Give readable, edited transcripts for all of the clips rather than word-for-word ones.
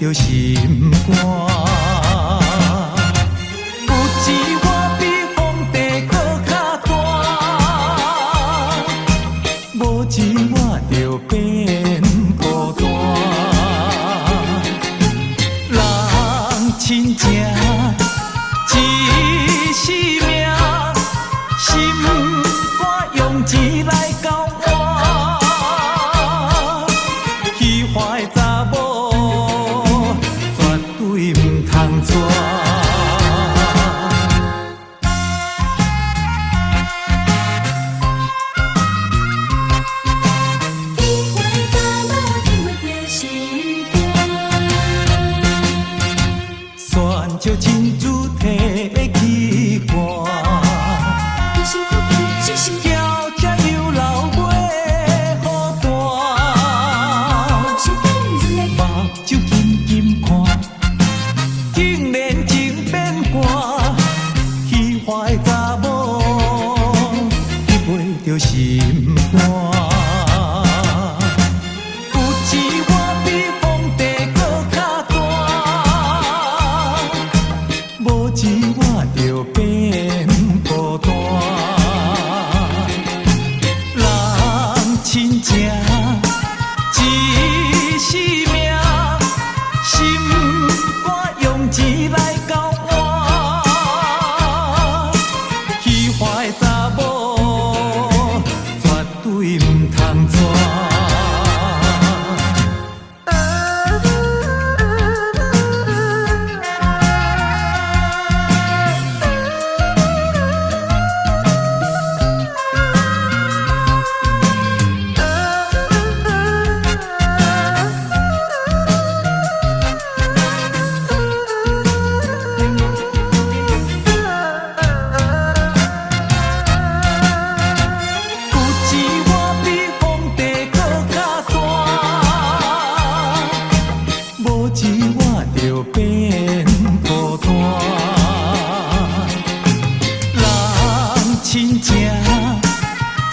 着心肝。有钱我比皇帝搁较大，无钱我着变孤单。人亲情一世命，心肝用钱来交换。虚华的查某绝对唔通娶。选着亲子体的器官，叫这有老袂好大，目睭金金看，竟然情变肝，虚华的查某去陪着心肝。有钱我比皇帝搁较大，无钱我着变孤单。人亲情一世命，心肝用钱来交换。虚华的查某绝对唔通娶。有钱我比皇帝搁较大，无钱我着变孤单。人亲情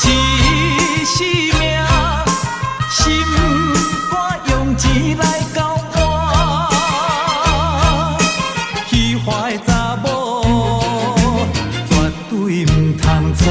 一世命，心肝用钱来交换。虚华的查某绝对唔通娶。